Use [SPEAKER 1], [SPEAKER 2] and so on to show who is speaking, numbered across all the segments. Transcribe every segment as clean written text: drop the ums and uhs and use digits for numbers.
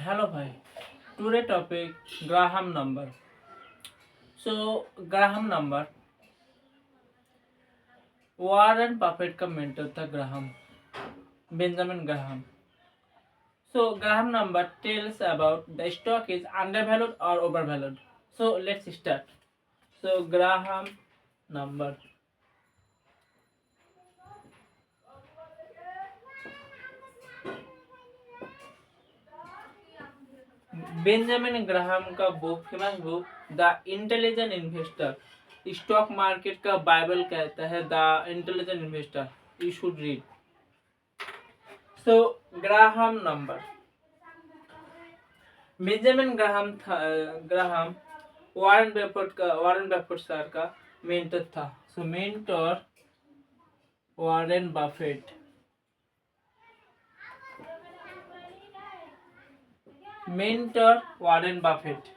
[SPEAKER 1] Hello, bhai. Today topic Graham number. Graham number Warren Buffett का mentor था Graham, Benjamin Graham. Graham number tells about the stock is undervalued or overvalued. Let's start. Graham number. Benjamin Graham का book famous book the intelligent investor stock market का Bible कहता है the intelligent investor you should read Graham number Benjamin Graham Warren Buffett sir का mentor था mentor Warren Buffett mentor Warren Buffett.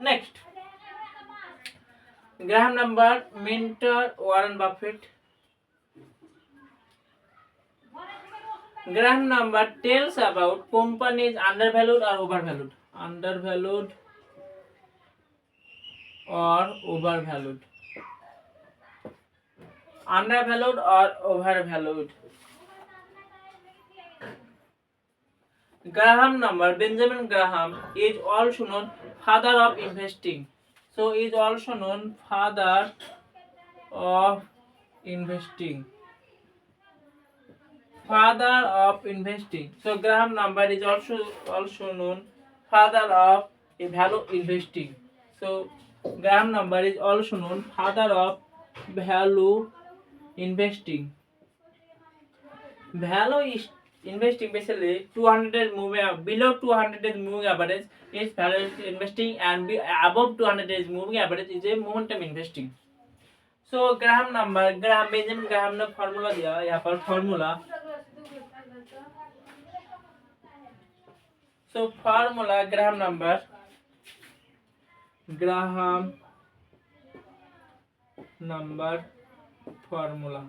[SPEAKER 1] Next, Graham number mentor Warren Buffett. Graham number tells about companies undervalued or overvalued. Undervalued or overvalued. Undervalued or overvalued. Graham number Benjamin Graham is also known father of investing. Is also known father of investing. Father of investing. Graham number is also known father of value investing. Graham number is also known father of value investing. Value is investing basically 200 moving below 200 is moving average is value investing and above 200 is moving average is a momentum investing. Graham number Benjamin Graham ने formula दिया यहाँ पर formula Graham number formula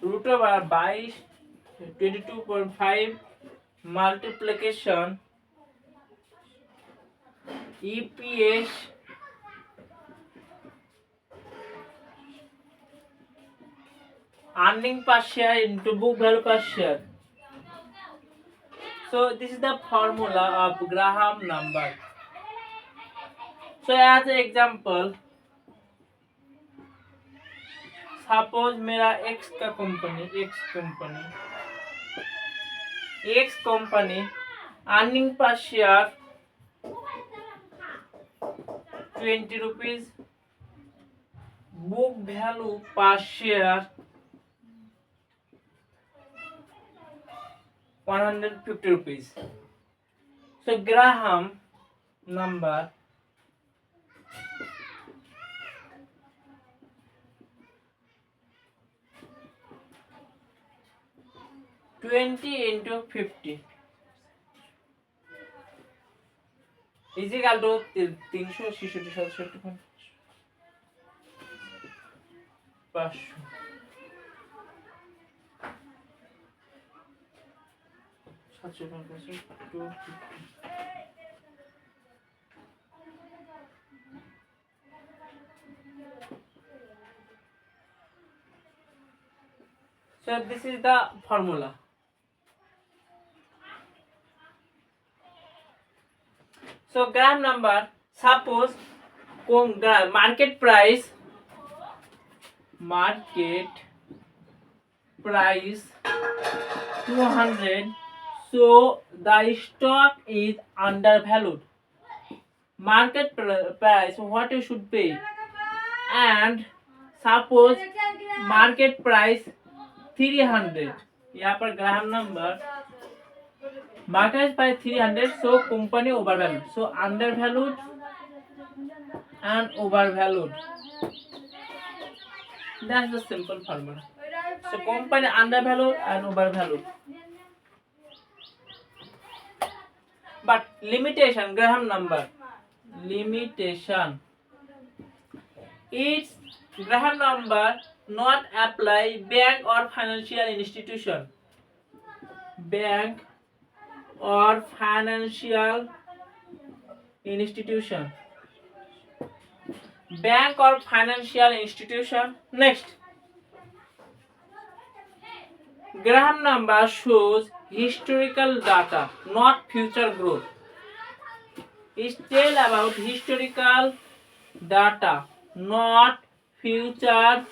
[SPEAKER 1] root over by 22.5 multiplication EPS earning per share into book value per share. This is the formula of Graham number. As an example, suppose मेरा X company earning per share 20 rupees book value per share 150 rupees Graham number $20 into 50 is equal to 367 500 250 this is the formula. Graham number, suppose market price 200, so the stock is undervalued. Market price what you should pay, and suppose market price 300. यहाँ पर Graham number market price 300, so company overvalued, so undervalued and overvalued. That's the simple formula. So company undervalued and overvalued. But limitation, Graham number limitation Its Graham number not apply bank or financial institution. Bank or financial institution. Bank or financial institution. Next, Graham number shows historical data, not future growth. It tell about historical data, not future